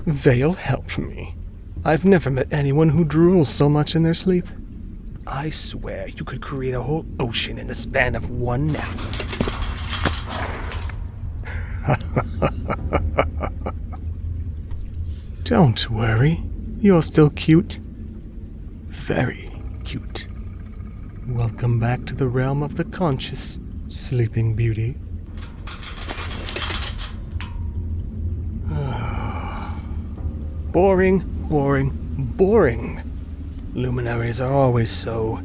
Vale help me. I've never met anyone who drools so much in their sleep. I swear you could create a whole ocean in the span of one nap. Don't worry, you're still cute. Very cute. Welcome back to the realm of the conscious, Sleeping Beauty. Boring, boring, boring. Luminaries are always so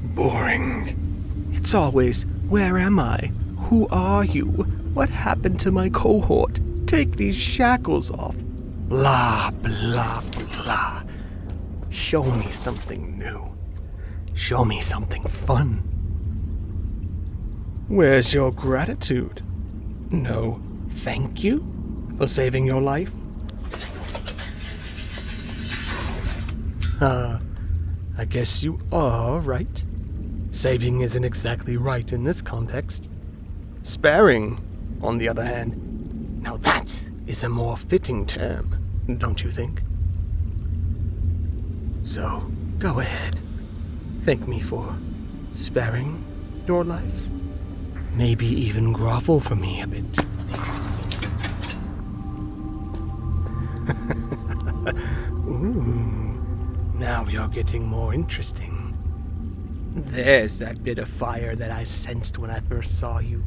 boring. It's always, where am I? Who are you? What happened to my cohort? Take these shackles off. Blah, blah, blah. Show me something new. Show me something fun. Where's your gratitude? No, thank you for saving your life? I guess you are right. Saving isn't exactly right in this context. Sparing, on the other hand, now that is a more fitting term, don't you think? So, go ahead. Thank me for sparing your life. Maybe even grovel for me a bit. Ooh. Now you're getting more interesting. There's that bit of fire that I sensed when I first saw you.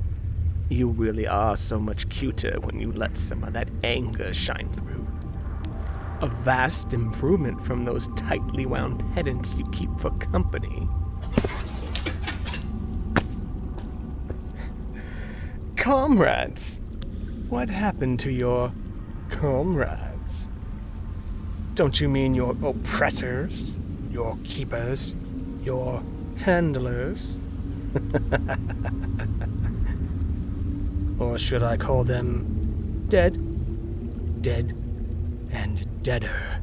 You really are so much cuter when you let some of that anger shine through. A vast improvement from those tightly wound pedants you keep for company. Comrades! What happened to your comrades? Don't you mean your oppressors, your keepers, your handlers? Or should I call them dead? Dead and deader.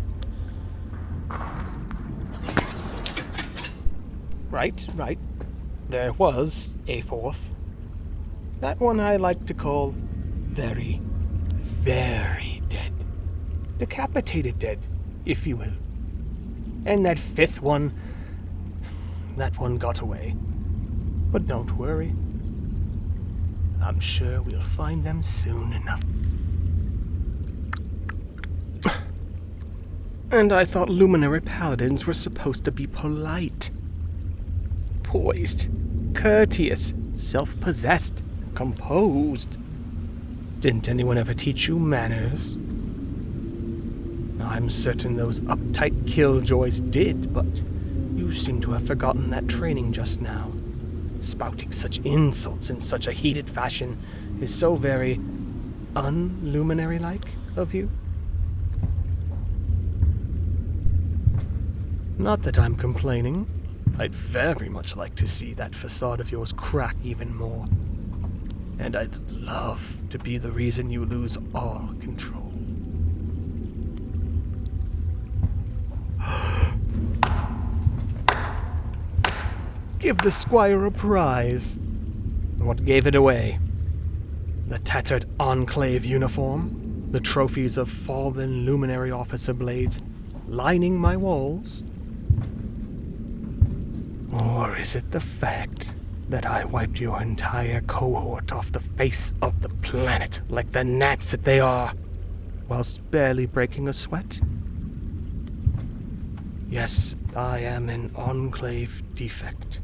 Right. There was a fourth. That one I like to call very, very dead. Decapitated dead, if you will. And that fifth one, that one got away. But don't worry. I'm sure we'll find them soon enough. And I thought luminary paladins were supposed to be polite, poised, courteous, self-possessed, composed. Didn't anyone ever teach you manners? I'm certain those uptight killjoys did, but you seem to have forgotten that training just now. Spouting such insults in such a heated fashion is so very unluminary-like of you. Not that I'm complaining. I'd very much like to see that facade of yours crack even more. And I'd love to be the reason you lose all control. Give the squire a prize. What gave it away? The tattered Enclave uniform? The trophies of fallen luminary officer blades lining my walls? Or is it the fact that I wiped your entire cohort off the face of the planet like the gnats that they are, whilst barely breaking a sweat? Yes, I am an Enclave defect.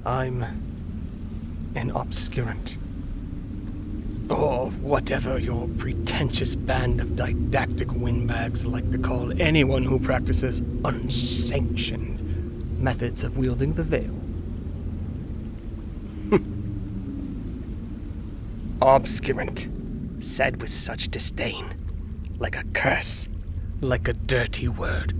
I'm an obscurant. Or whatever your pretentious band of didactic windbags like to call anyone who practices unsanctioned methods of wielding the veil. Obscurant, said with such disdain, like a curse, like a dirty word.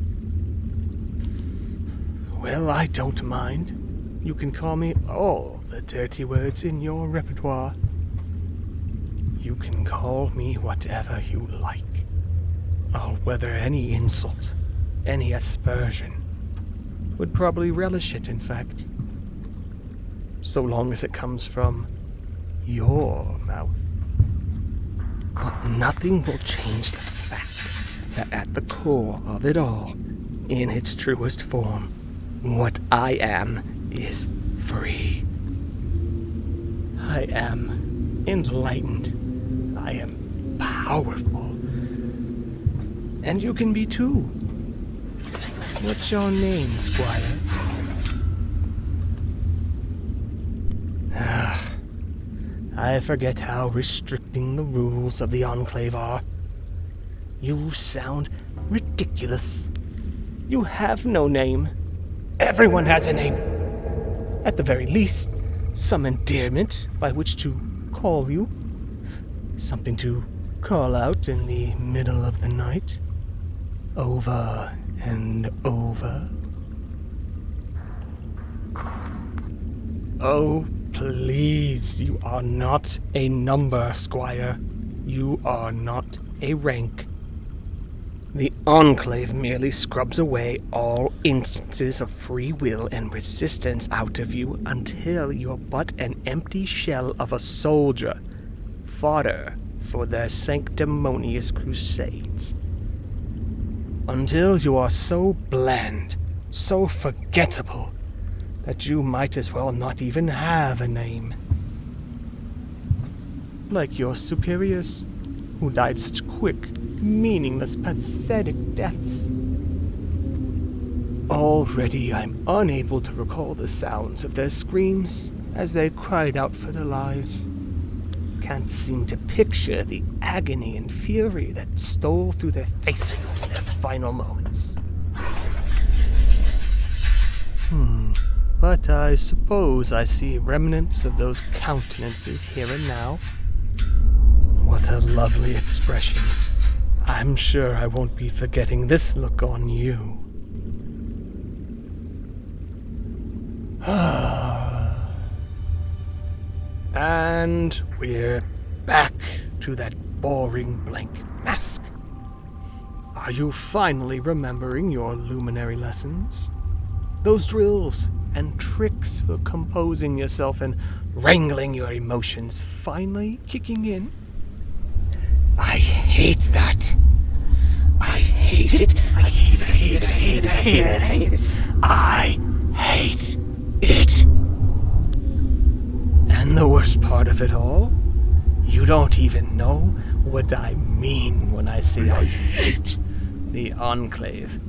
Well, I don't mind. You can call me all the dirty words in your repertoire. You can call me whatever you like. I'll weather any insult, any aspersion. Would probably relish it, in fact. So long as it comes from your mouth. But nothing will change the fact that at the core of it all, in its truest form, what I am is free. I am enlightened. I am powerful. And you can be too. What's your name, Squire? I forget how restricting the rules of the Enclave are. You sound ridiculous. You have no name. Everyone has a name. At the very least, some endearment by which to call you. Something to call out in the middle of the night. Over and over. Oh, please, you are not a number, Squire. You are not a rank. The Enclave merely scrubs away all instances of free will and resistance out of you until you're but an empty shell of a soldier, fodder for their sanctimonious crusades. Until you are so bland, so forgettable, that you might as well not even have a name. Like your superiors, who died such quick, meaningless, pathetic deaths. Already I'm unable to recall the sounds of their screams as they cried out for their lives. Can't seem to picture the agony and fury that stole through their faces in their final moments. But I suppose I see remnants of those countenances here and now. What a lovely expression. I'm sure I won't be forgetting this look on you. And we're back to that boring blank mask. Are you finally remembering your luminary lessons? Those drills and tricks for composing yourself and wrangling your emotions finally kicking in? I hate that. I hate it. I hate it. I hate it. I hate it. I hate it. I hate it. I hate it. And the worst part of it all, you don't even know what I mean when I say I hate the Enclave.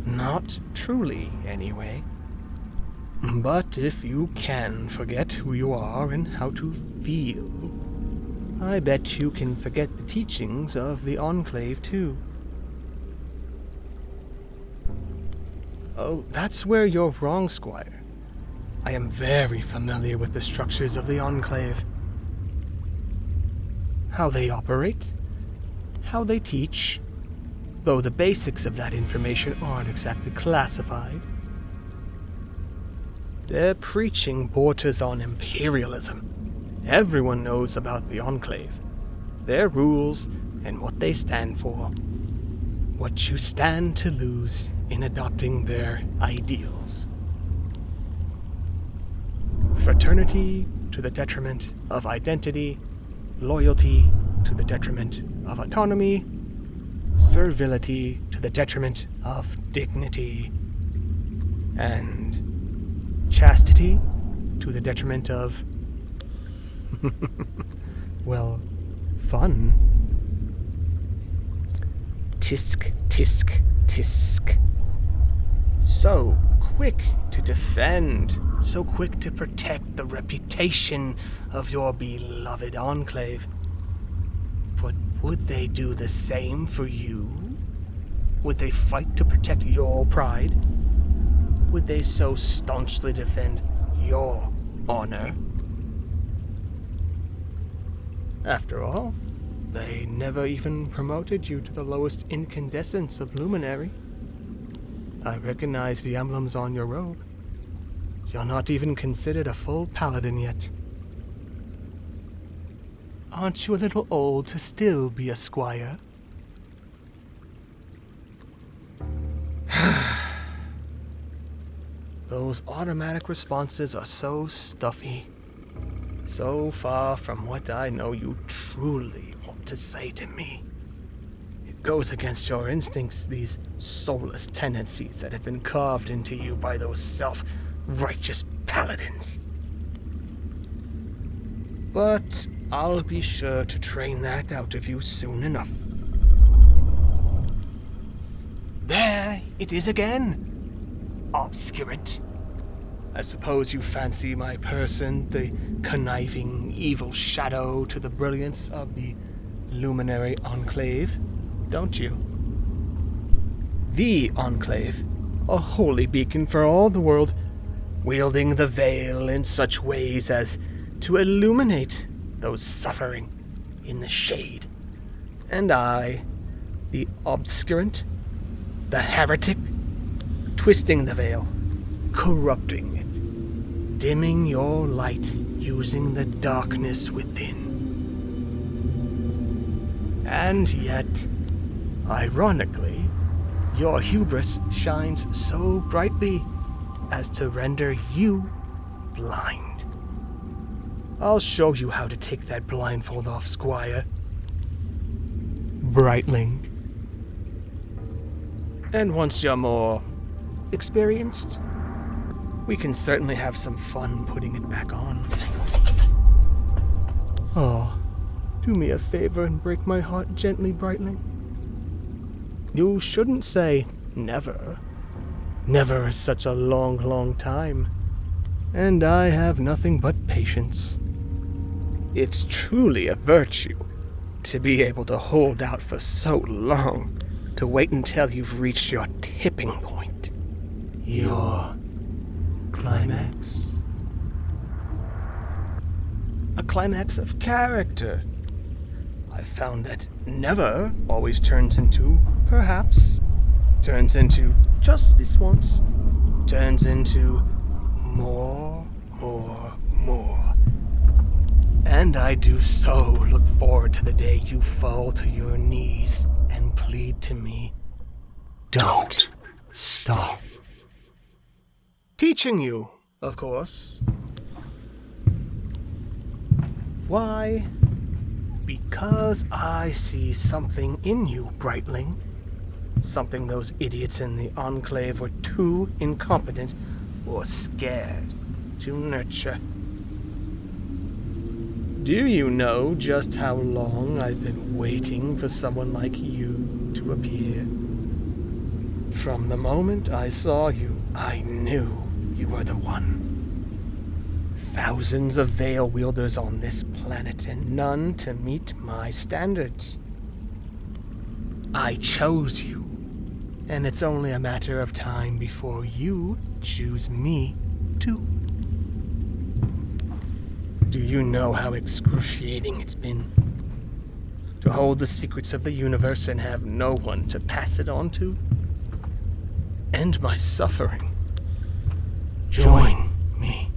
Not truly, anyway. But if you can forget who you are and how to feel, I bet you can forget the teachings of the Enclave, too. Oh, that's where you're wrong, Squire. I am very familiar with the structures of the Enclave. How they operate, how they teach, though the basics of that information aren't exactly classified. Their preaching borders on imperialism. Everyone knows about the Enclave, their rules, and what they stand for. What you stand to lose in adopting their ideals. Fraternity to the detriment of identity, loyalty to the detriment of autonomy, servility to the detriment of dignity, and chastity to the detriment of, well, fun. Tisk, tisk, tisk. So quick to defend, so quick to protect the reputation of your beloved Enclave. But would they do the same for you? Would they fight to protect your pride? Would they so staunchly defend your honor? After all, they never even promoted you to the lowest incandescence of luminary. I recognize the emblems on your robe. You're not even considered a full paladin yet. Aren't you a little old to still be a squire? Those automatic responses are so stuffy, So far from what I know you truly want to say to me. It goes against your instincts, these soulless tendencies that have been carved into you by those self-righteous paladins. But I'll be sure to train that out of you soon enough. There it is again, obscurant. I suppose you fancy my person, the conniving, evil shadow to the brilliance of the luminary Enclave, don't you? The Enclave, a holy beacon for all the world, wielding the veil in such ways as to illuminate those suffering in the shade. And I, the obscurant, the heretic, twisting the veil, corrupting it, dimming your light using the darkness within. And yet, ironically, your hubris shines so brightly as to render you blind. I'll show you how to take that blindfold off, Squire. Brightling. And once you're more experienced, we can certainly have some fun putting it back on. Oh, do me a favor and break my heart gently, Brightling. You shouldn't say never. Never is such a long, long time. And I have nothing but patience. It's truly a virtue to be able to hold out for so long, to wait until you've reached your tipping point. Your climax? A climax of character. I've found that never always turns into perhaps, turns into just this once, turns into more. And I do so look forward to the day you fall to your knees and plead to me, don't stop. Teaching you, of course. Why? Because I see something in you, Brightling. Something those idiots in the Enclave were too incompetent or scared to nurture. Do you know just how long I've been waiting for someone like you to appear? From the moment I saw you, I knew you were the one. Thousands of veil wielders on this planet and none to meet my standards. I chose you, and it's only a matter of time before you choose me too. Do you know how excruciating it's been to hold the secrets of the universe and have no one to pass it on to? End my suffering. Join me.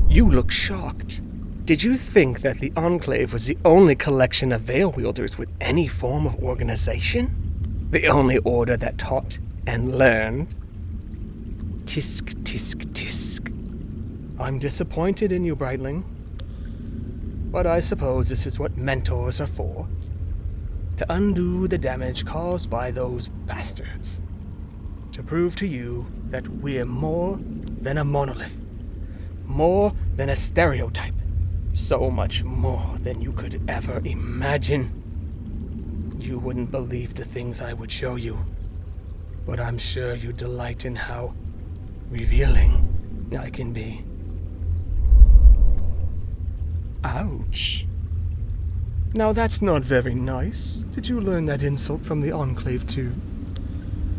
You look shocked. Did you think that the Enclave was the only collection of veil wielders with any form of organization? The only order that taught and learned? Tisk, tisk, tisk. I'm disappointed in you, Brightling. But I suppose this is what mentors are for. To undo the damage caused by those bastards. To prove to you that we're more than a monolith. More than a stereotype. So much more than you could ever imagine. You wouldn't believe the things I would show you. But I'm sure you delight in how revealing I can be. Ouch. Now that's not very nice. Did you learn that insult from the Enclave too?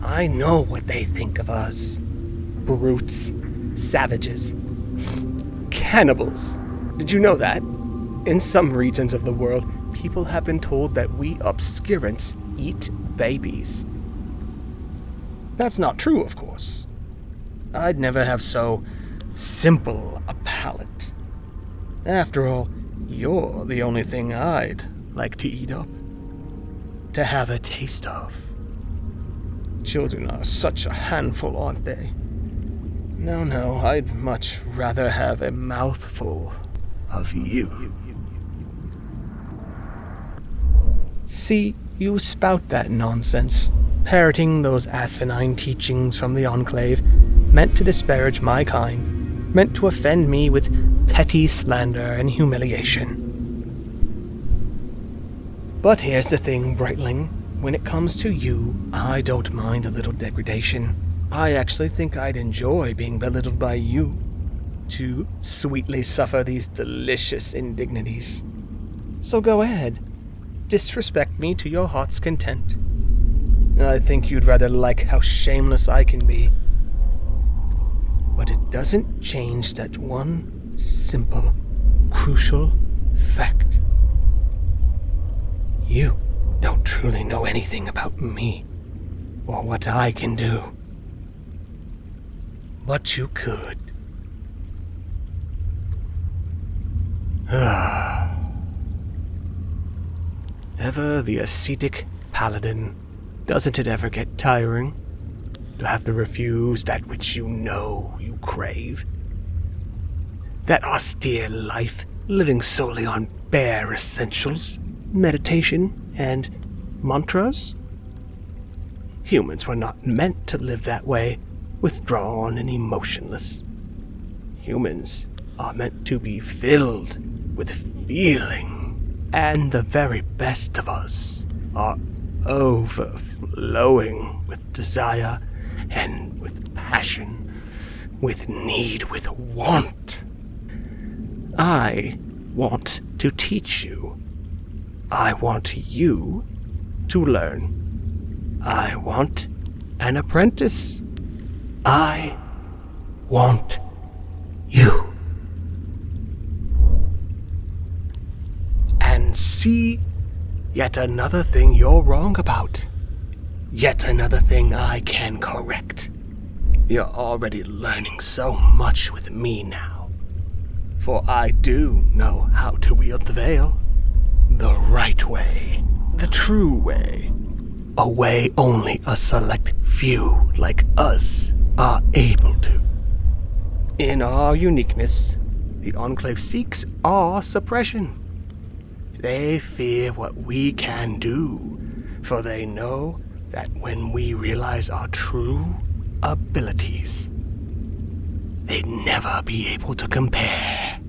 I know what they think of us. Brutes. Savages. Cannibals. Did you know that? In some regions of the world, people have been told that we obscurants eat babies. That's not true, of course. I'd never have so simple a palate. After all, you're the only thing I'd like to eat up. To have a taste of. Children are such a handful, aren't they? No, I'd much rather have a mouthful of you. See, you spout that nonsense, parroting those asinine teachings from the Enclave, meant to disparage my kind, meant to offend me with petty slander and humiliation. But here's the thing, Brightling. When it comes to you, I don't mind a little degradation. I actually think I'd enjoy being belittled by you, to sweetly suffer these delicious indignities. So go ahead, disrespect me to your heart's content. I think you'd rather like how shameless I can be. But it doesn't change that one simple, crucial fact. You don't truly know anything about me, or what I can do. But you could. Ever the ascetic paladin, doesn't it ever get tiring to have to refuse that which you know you crave? That austere life, living solely on bare essentials, meditation, and mantras? Humans were not meant to live that way, withdrawn and emotionless. Humans are meant to be filled with feeling, and the very best of us are overflowing with desire and with passion, with need, with want. I want to teach you. I want you to learn. I want an apprentice. I want you. And see, yet another thing you're wrong about. Yet another thing I can correct. You're already learning so much with me now. For I do know how to wield the veil. The right way. The true way. A way only a select few like us are able to. In our uniqueness, the Enclave seeks our suppression. They fear what we can do, for they know that when we realize our true abilities, they'd never be able to compare.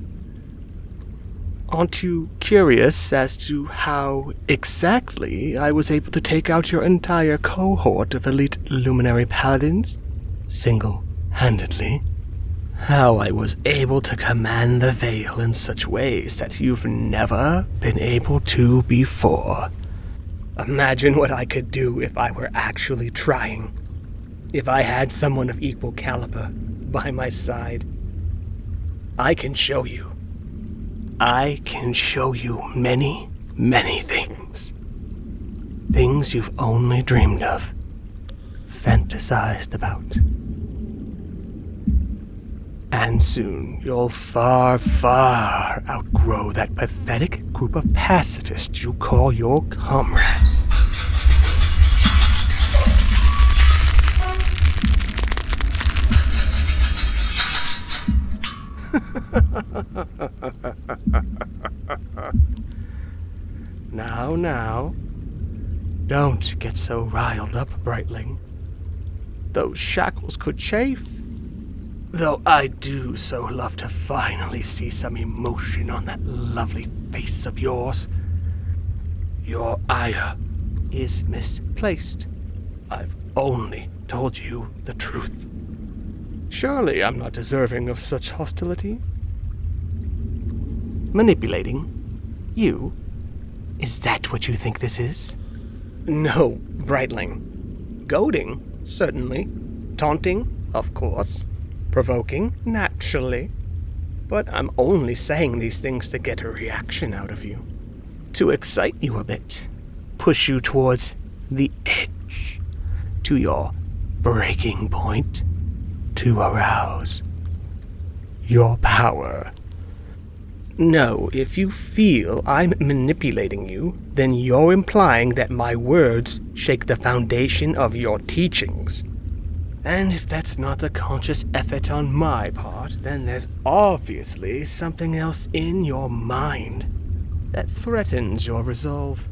Aren't you curious as to how exactly I was able to take out your entire cohort of elite luminary paladins, single-handedly? How I was able to command the veil in such ways that you've never been able to before. Imagine what I could do if I were actually trying. If I had someone of equal caliber by my side. I can show you. I can show you many, many things. Things you've only dreamed of, fantasized about. And soon you'll far, far outgrow that pathetic group of pacifists you call your comrades. Now, don't get so riled up, Brightling. Those shackles could chafe. Though I do so love to finally see some emotion on that lovely face of yours. Your ire is misplaced. I've only told you the truth. Surely I'm not deserving of such hostility. Manipulating? You? Is that what you think this is? No, Brightling. Goading? Certainly. Taunting? Of course. Provoking? Naturally. But I'm only saying these things to get a reaction out of you. To excite you a bit. Push you towards the edge. To your breaking point. To arouse your power. No, if you feel I'm manipulating you, then you're implying that my words shake the foundation of your teachings. And if that's not a conscious effort on my part, then there's obviously something else in your mind that threatens your resolve.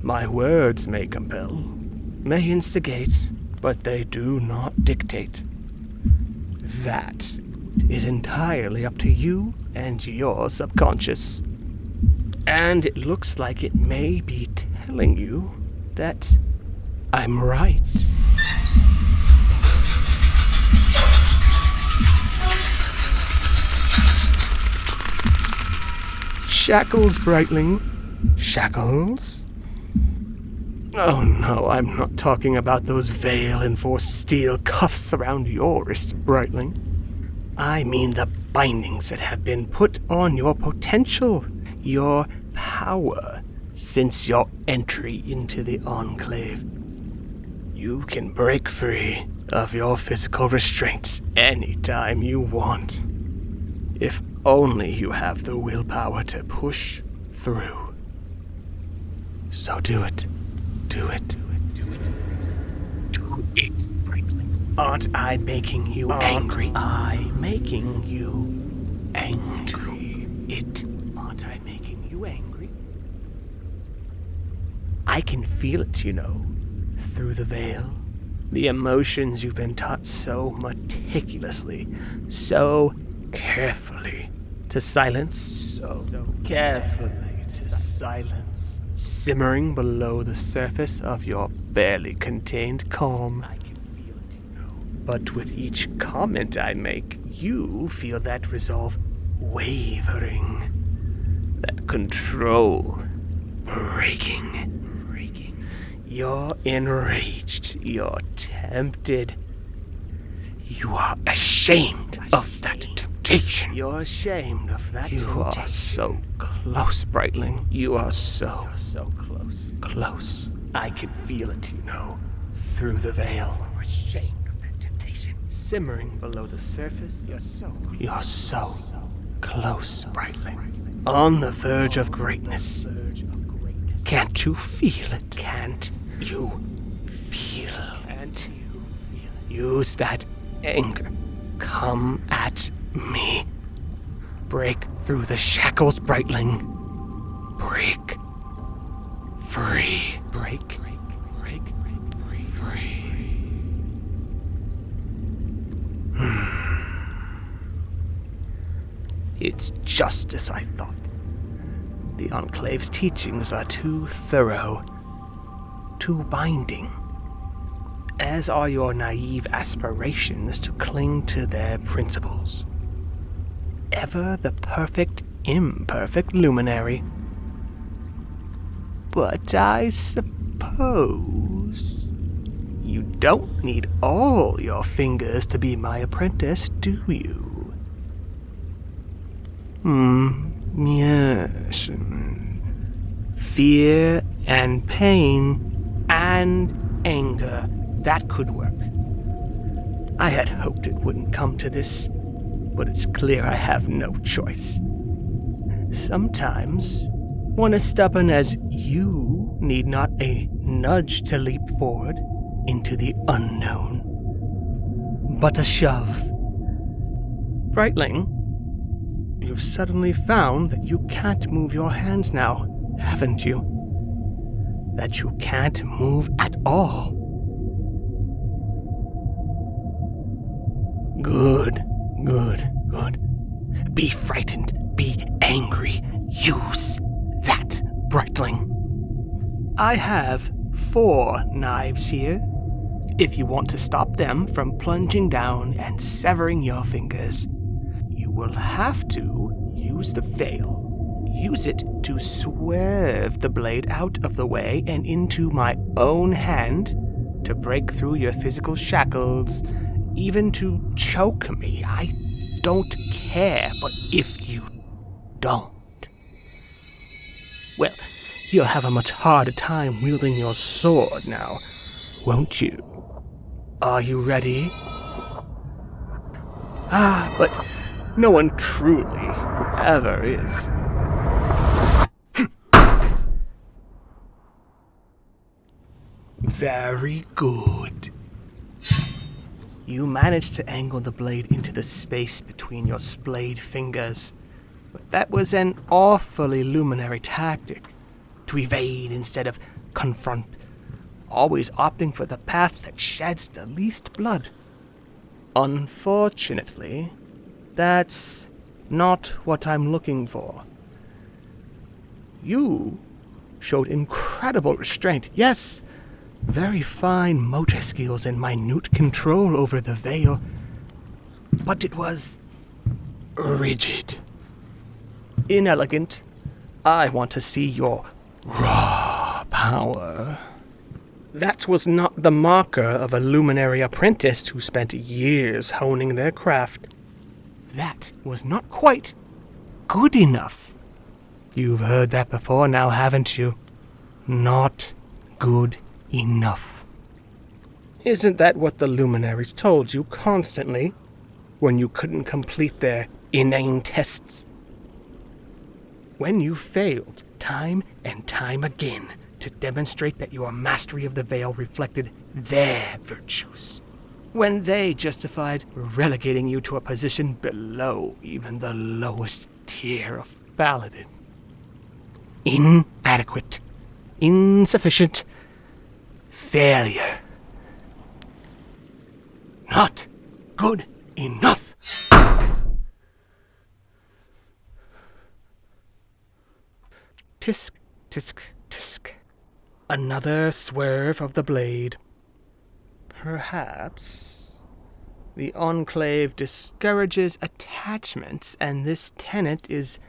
My words may compel, may instigate, but they do not dictate. That is entirely up to you and your subconscious. And it looks like it may be telling you that I'm right. Shackles, Brightling. Shackles? Oh no, I'm not talking about those veil-enforced steel cuffs around your wrist, Brightling. I mean the bindings that have been put on your potential, your power, since your entry into the Enclave. You can break free of your physical restraints anytime you want. If only you have the willpower to push through. So do it. Do it. Do it. Do it. Do it, Brightling. Aren't I making you angry? Aren't I making you angry? Aren't I making you angry? I can feel it, you know, through the veil. The emotions you've been taught so meticulously, so carefully to silence, so carefully to silence, simmering below the surface of your barely contained calm. I can feel it, you know. But with each comment I make, you feel that resolve wavering, that control breaking. You're enraged, you're tempted. You are ashamed of that temptation. You're ashamed of that temptation. You are so close, Brightling. You are so close. Close. I can feel it, you know, through the veil. You're ashamed of that temptation. Simmering below the surface, you're so close, Brightling. On the verge of greatness. Can't you feel it? Can't you feel it? Use that anger. Come at me. Break through the shackles, Brightling. Break free. Break free. It's just as I thought. The Enclave's teachings are too thorough, too binding, as are your naive aspirations to cling to their principles. Ever the perfect, imperfect luminary. But I suppose you don't need all your fingers to be my apprentice, do you? Yes. Fear and pain and anger, that could work. I had hoped it wouldn't come to this, but it's clear I have no choice. Sometimes, one as stubborn as you need not a nudge to leap forward into the unknown, but a shove. Brightling, you've suddenly found that you can't move your hands now, haven't you? That you can't move at all. Good. Be frightened, be angry. Use that, Brightling. I have 4 knives here. If you want to stop them from plunging down and severing your fingers, you will have to use the veil. Use it to swerve the blade out of the way and into my own hand to break through your physical shackles, even to choke me. I don't care, but if you don't, well, you'll have a much harder time wielding your sword now, won't you? Are you ready? But no one truly ever is. Very good. You managed to angle the blade into the space between your splayed fingers. But that was an awfully luminary tactic. To evade instead of confront. Always opting for the path that sheds the least blood. Unfortunately, that's not what I'm looking for. You showed incredible restraint. Yes, very fine motor skills and minute control over the veil. But it was rigid. Inelegant. I want to see your raw power. That was not the marker of a luminary apprentice who spent years honing their craft. That was not quite good enough. You've heard that before now, haven't you? Not good enough. Isn't that what the luminaries told you constantly when you couldn't complete their inane tests? When you failed time and time again to demonstrate that your mastery of the veil reflected their virtues, when they justified relegating you to a position below even the lowest tier of Paladin. Inadequate, insufficient, failure. Not good enough. Tisk, tisk, tisk. Another swerve of the blade. Perhaps the Enclave discourages attachments, and this tenet is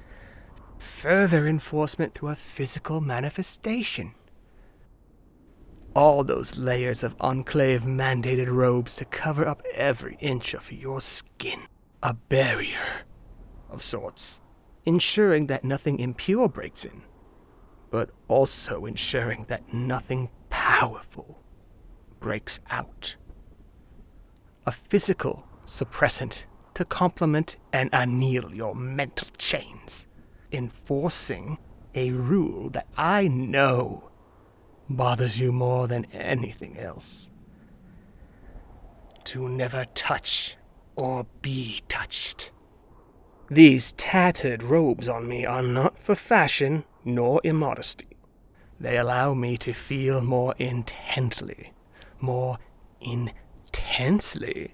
further enforcement through a physical manifestation. All those layers of Enclave-mandated robes to cover up every inch of your skin. A barrier of sorts, ensuring that nothing impure breaks in, but also ensuring that nothing powerful breaks out. A physical suppressant to complement and anneal your mental chains, enforcing a rule that I know bothers you more than anything else. To never touch or be touched. These tattered robes on me are not for fashion nor immodesty. They allow me to feel more intently, more intensely.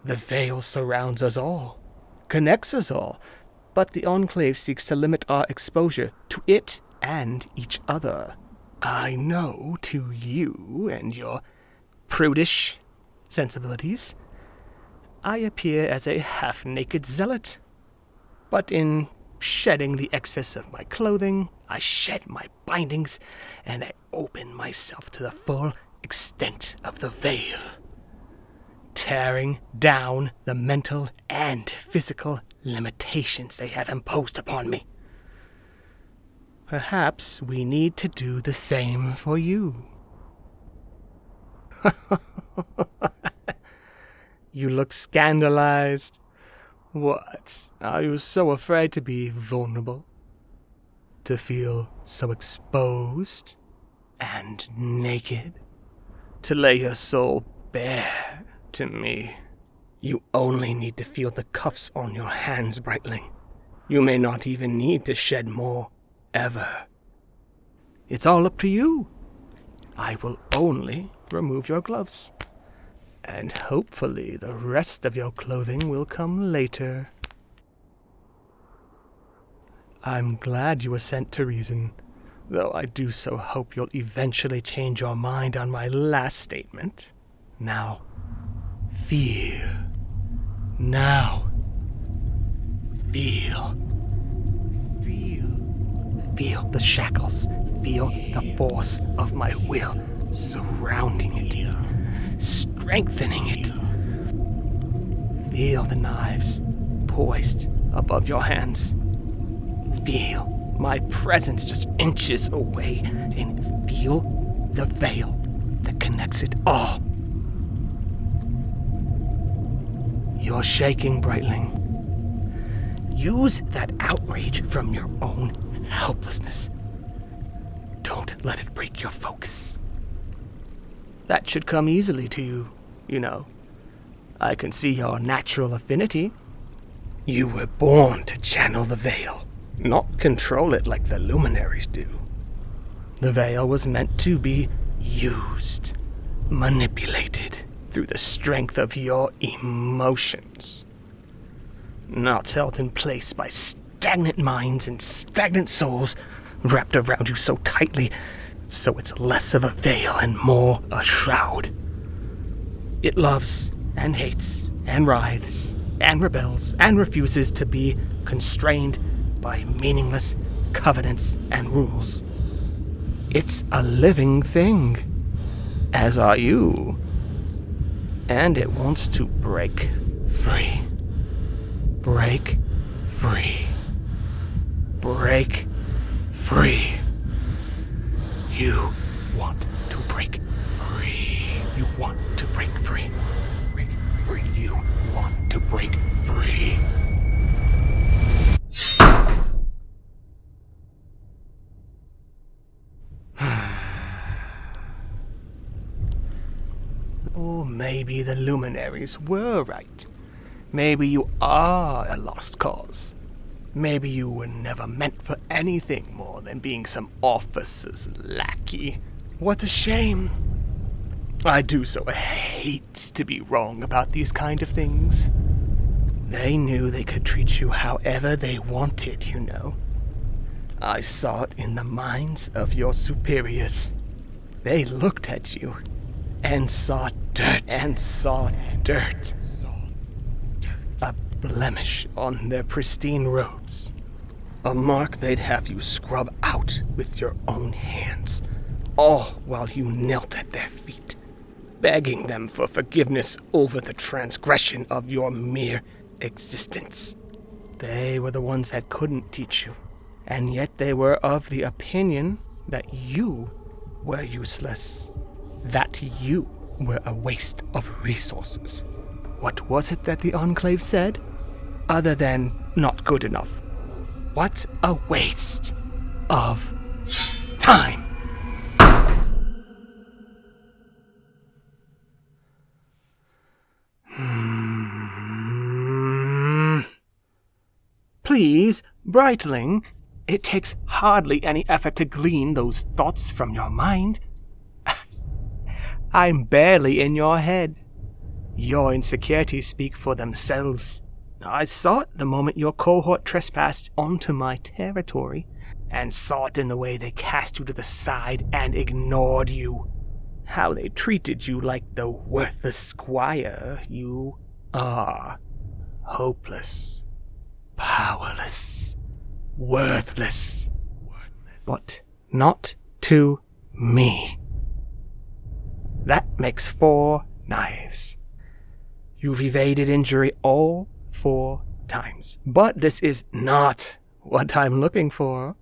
The veil surrounds us all, connects us all, but the Enclave seeks to limit our exposure to it and each other. I know to you and your prudish sensibilities, I appear as a half-naked zealot. But in shedding the excess of my clothing, I shed my bindings, and I open myself to the full extent of the veil, tearing down the mental and physical limitations they have imposed upon me. Perhaps we need to do the same for you. You look scandalized. What? Are you so afraid to be vulnerable? To feel so exposed and naked? To lay your soul bare to me? You only need to feel the cuffs on your hands, Brightling. You may not even need to shed more, ever. It's all up to you. I will only remove your gloves. And hopefully the rest of your clothing will come later. I'm glad you assent to reason, though I do so hope you'll eventually change your mind on my last statement. Now, feel. Now, feel. Feel the shackles. Feel the force of my will surrounding it, strengthening it. Feel the knives poised above your hands. Feel my presence just inches away, and feel the veil that connects it all. You're shaking, Brightling. Use that outrage from your own helplessness. Don't let it break your focus. That should come easily to you, you know. I can see your natural affinity. You were born to channel the veil, not control it like the luminaries do. The veil was meant to be used, manipulated through the strength of your emotions, not held in place by stagnant minds and stagnant souls wrapped around you so tightly, so it's less of a veil and more a shroud. It loves and hates and writhes and rebels and refuses to be constrained by meaningless covenants and rules. It's a living thing, as are you, and it wants to break free. Break free. Break free. You want to break free. You want to break free. Break free. You want to break free. Or maybe the luminaries were right. Maybe you are a lost cause. Maybe you were never meant for anything more than being some officer's lackey. What a shame. I do so hate to be wrong about these kind of things. They knew they could treat you however they wanted, you know. I saw it in the minds of your superiors. They looked at you and saw dirt, a blemish on their pristine robes, a mark they'd have you scrub out with your own hands, all while you knelt at their feet, begging them for forgiveness over the transgression of your mere existence. They were the ones that couldn't teach you, and yet they were of the opinion that you were useless, that you were a waste of resources. What was it that the Enclave said? Other than not good enough. What a waste of time. Please, Brightling, it takes hardly any effort to glean those thoughts from your mind. I'm barely in your head. Your insecurities speak for themselves. I saw it the moment your cohort trespassed onto my territory, and saw it in the way they cast you to the side and ignored you. How they treated you like the worthless squire you are. Hopeless, powerless, worthless. But not to me. That makes 4 knives. You've evaded injury all 4 times. But this is not what I'm looking for.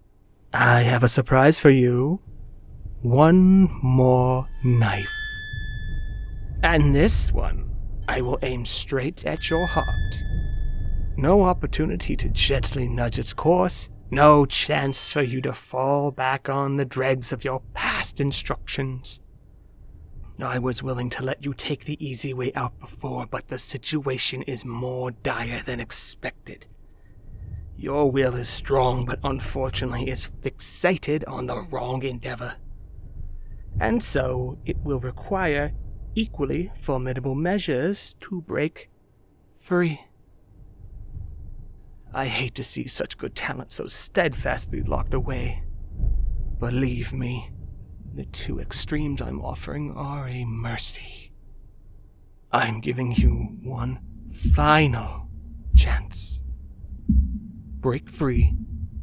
I have a surprise for you. 1 more knife. And this one, I will aim straight at your heart. No opportunity to gently nudge its course. No chance for you to fall back on the dregs of your past instructions. I was willing to let you take the easy way out before, but the situation is more dire than expected. Your will is strong, but unfortunately is fixated on the wrong endeavor. And so, it will require equally formidable measures to break free. I hate to see such good talent so steadfastly locked away. Believe me, the 2 extremes I'm offering are a mercy. I'm giving you 1 final chance. Break free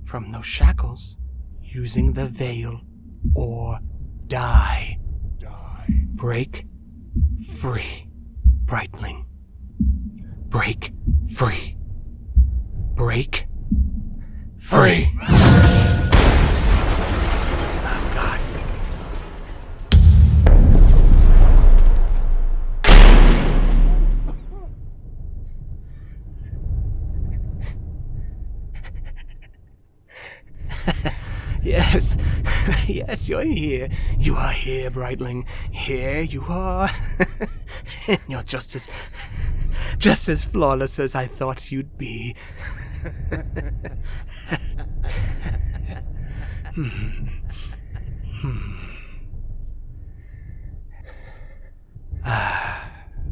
from those shackles using the veil or die. Break free, Brightling. Break free. Break free. Oh, God. Yes, yes, you're here. You are here, Brightling. Here you are. And you're just as just as flawless as I thought you'd be.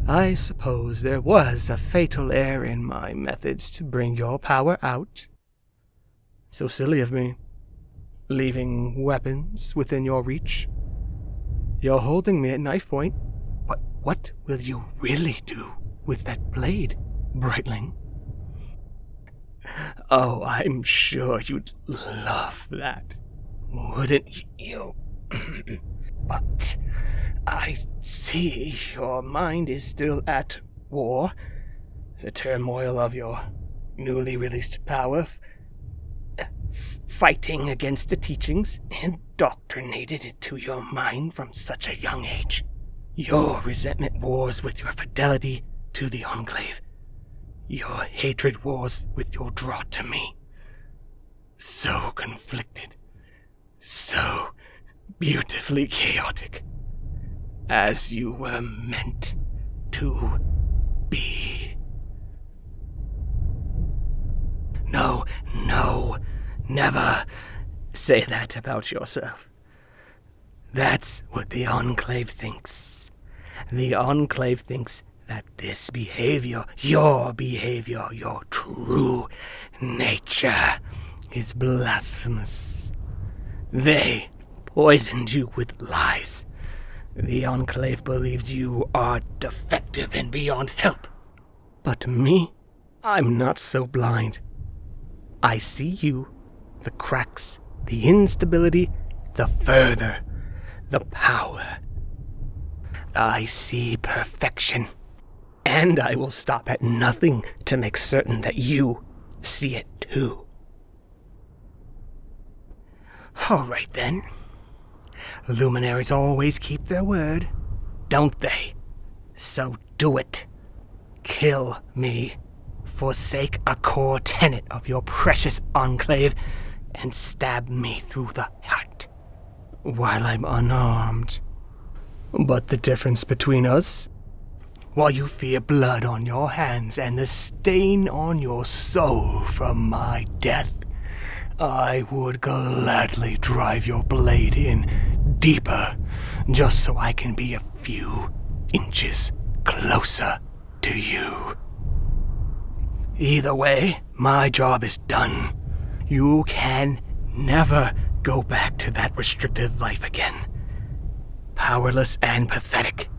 I suppose there was a fatal error in my methods to bring your power out. So silly of me, leaving weapons within your reach. You're holding me at knife point, but what will you really do with that blade, Brightling? Oh, I'm sure you'd love that, wouldn't you? But I see your mind is still at war. The turmoil of your newly released power, fighting against the teachings, indoctrinated into your mind from such a young age. Your resentment wars with your fidelity to the Enclave. Your hatred wars with your draw to me. So conflicted. So beautifully chaotic. As you were meant to be. No, never say that about yourself. That's what the Enclave thinks. The Enclave thinks that this behavior, your true nature, is blasphemous. They poisoned you with lies. The Enclave believes you are defective and beyond help. But me, I'm not so blind. I see you, the cracks, the instability, the further, the power. I see perfection. And I will stop at nothing to make certain that you see it too. All right then. Luminaries always keep their word, don't they? So do it. Kill me. Forsake a core tenet of your precious Enclave and stab me through the heart while I'm unarmed. But the difference between us, while you fear blood on your hands and the stain on your soul from my death, I would gladly drive your blade in deeper just so I can be a few inches closer to you. Either way, my job is done. You can never go back to that restricted life again. Powerless and pathetic.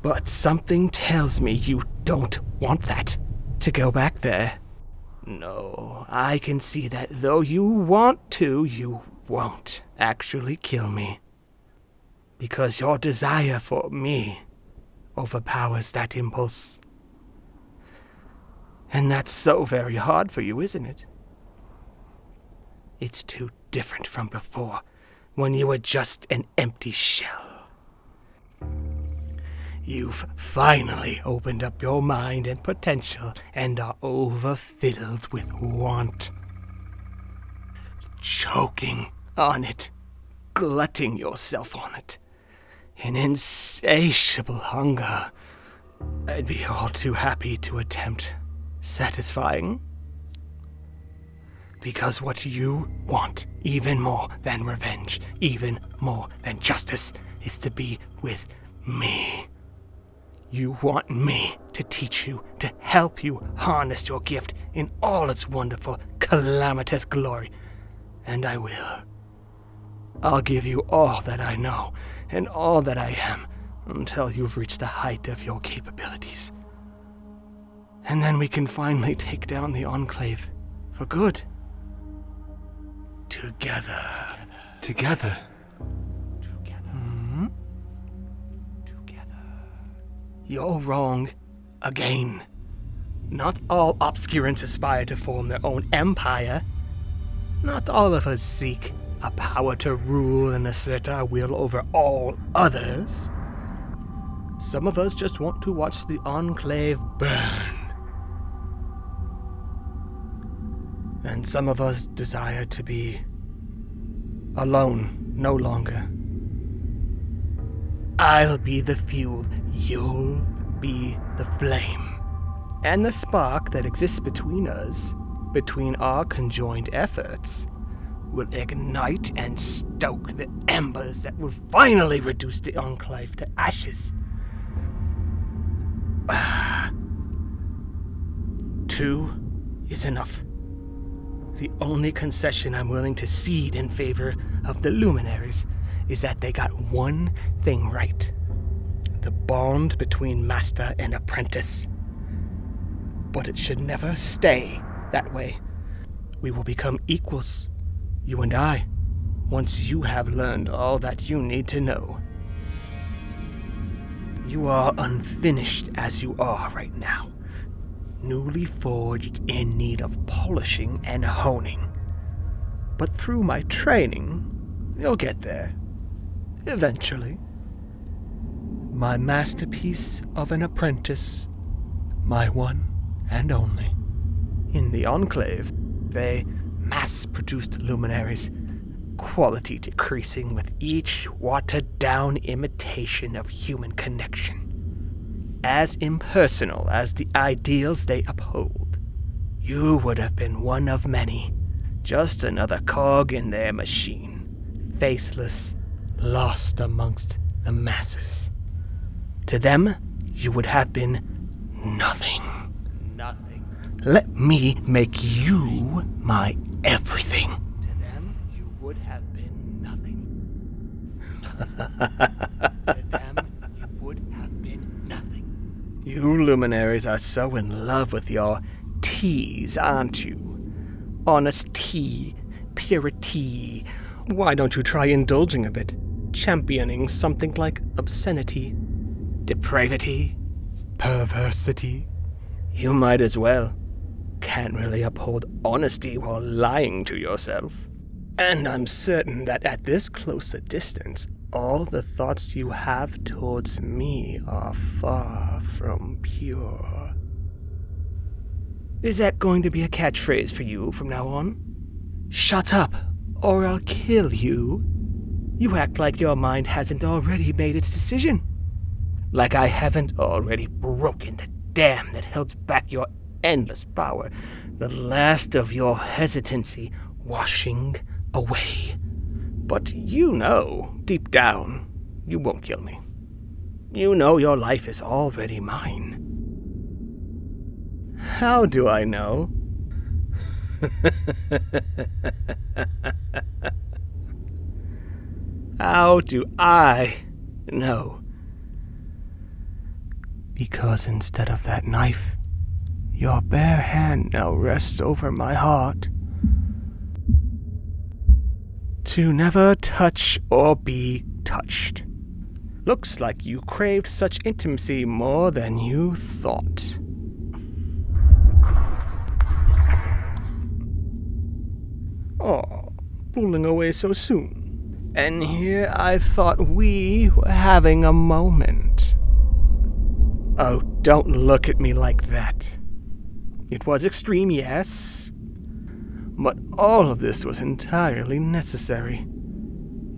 But something tells me you don't want that, to go back there. No, I can see that though you want to, you won't actually kill me. Because your desire for me overpowers that impulse. And that's so very hard for you, isn't it? It's too different from before, when you were just an empty shell. You've finally opened up your mind and potential and are overfilled with want. Choking on it, glutting yourself on it. An insatiable hunger. I'd be all too happy to attempt satisfying. Because what you want, even more than revenge, even more than justice, is to be with me. You want me to teach you, to help you harness your gift in all its wonderful, calamitous glory. And I will. I'll give you all that I know and all that I am until you've reached the height of your capabilities. And then we can finally take down the Enclave for good. Together. Together. You're wrong. Again. Not all obscurants aspire to form their own empire. Not all of us seek a power to rule and assert our will over all others. Some of us just want to watch the Enclave burn. And some of us desire to be alone no longer. I'll be the fuel, you'll be the flame. And the spark that exists between us, between our conjoined efforts, will ignite and stoke the embers that will finally reduce the Enclave to ashes. 2 is enough. The only concession I'm willing to cede in favor of the luminaries is that they got one thing right. The bond between master and apprentice. But it should never stay that way. We will become equals, you and I, once you have learned all that you need to know. You are unfinished as you are right now. Newly forged, in need of polishing and honing. But through my training, you'll get there. Eventually. My masterpiece of an apprentice. My one and only. In the Enclave, they mass-produced luminaries, quality decreasing with each watered-down imitation of human connection. As impersonal as the ideals they uphold. You would have been one of many, just another cog in their machine, faceless, lost amongst the masses. To them, you would have been nothing. Nothing. Let me make you my everything. To them, you would have been nothing. To them, you would have been nothing. You luminaries are so in love with your teas, aren't you? Honesty, purity. Why don't you try indulging a bit? Championing something like obscenity, depravity, perversity. You might as well. Can't really uphold honesty while lying to yourself. And I'm certain that at this close a distance, all the thoughts you have towards me are far from pure. Is that going to be a catchphrase for you from now on? Shut up, or I'll kill you. You act like your mind hasn't already made its decision. Like I haven't already broken the dam that held back your endless power, the last of your hesitancy washing away. But you know, deep down, you won't kill me. You know your life is already mine. How do I know? How do I know? Because instead of that knife, your bare hand now rests over my heart. To never touch or be touched. Looks like you craved such intimacy more than you thought. Oh, pulling away so soon. And here I thought we were having a moment. Oh, don't look at me like that. It was extreme, yes, but all of this was entirely necessary.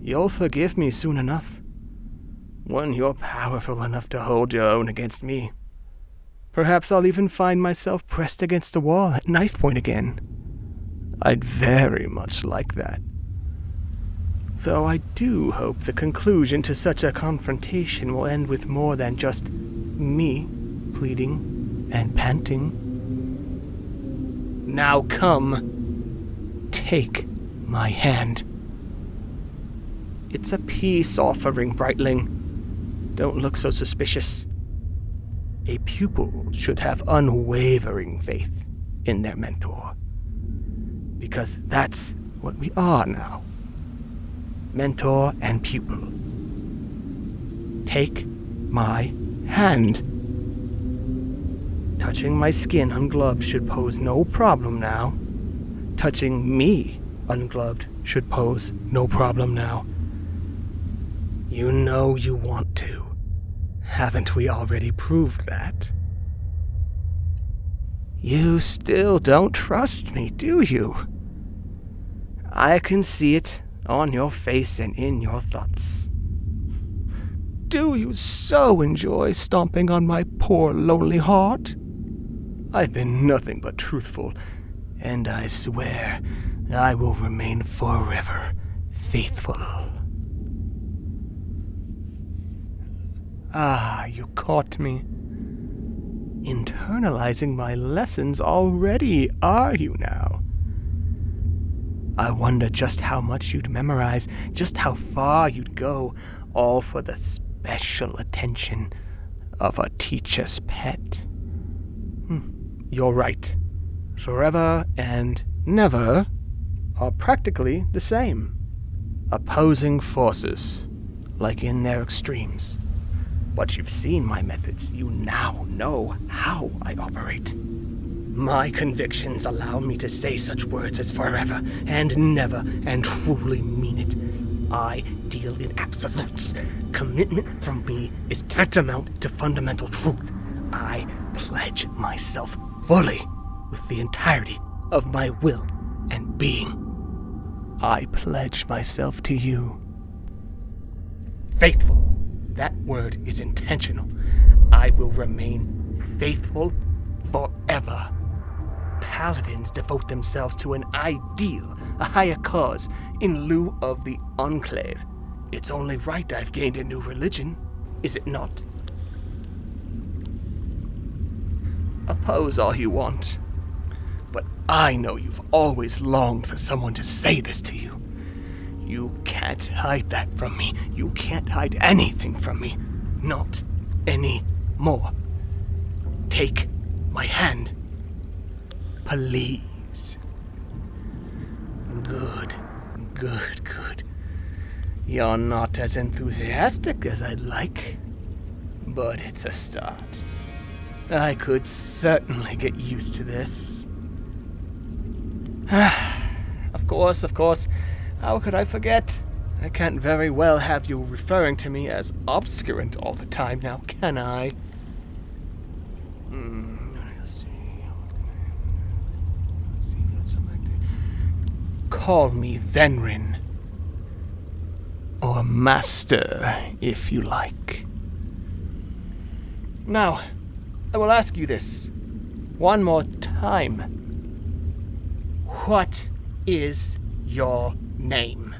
You'll forgive me soon enough, when you're powerful enough to hold your own against me. Perhaps I'll even find myself pressed against the wall at knife point again. I'd very much like that. Though I do hope the conclusion to such a confrontation will end with more than just me pleading and panting. Now come, take my hand. It's a peace offering, Brightling. Don't look so suspicious. A pupil should have unwavering faith in their mentor. Because that's what we are now. Mentor and pupil. Take my hand. Touching my skin ungloved should pose no problem now. Touching me ungloved should pose no problem now. You know you want to. Haven't we already proved that? You still don't trust me, do you? I can see it on your face and in your thoughts. Do you so enjoy stomping on my poor lonely heart? I've been nothing but truthful, and I swear I will remain forever faithful. Ah, you caught me. Internalizing my lessons already, are you now? I wonder just how much you'd memorize, just how far you'd go, all for the special attention of a teacher's pet. You're right. Forever and never are practically the same. Opposing forces, like in their extremes. But you've seen my methods. You now know how I operate. My convictions allow me to say such words as forever and never and truly mean it. I deal in absolutes. Commitment from me is tantamount to fundamental truth. I pledge myself fully with the entirety of my will and being. I pledge myself to you. Faithful. That word is intentional. I will remain faithful forever. Paladins devote themselves to an ideal, a higher cause, in lieu of the Enclave. It's only right I've gained a new religion, is it not? Oppose all you want, but I know you've always longed for someone to say this to you. You can't hide that from me. You can't hide anything from me. Not anymore. Take my hand. Please. Good. You're not as enthusiastic as I'd like, but it's a start. I could certainly get used to this. Of course. How could I forget? I can't very well have you referring to me as obscurant all the time now, can I? Call me Venrin. Or Master, if you like. Now, I will ask you this one more time. What is your name?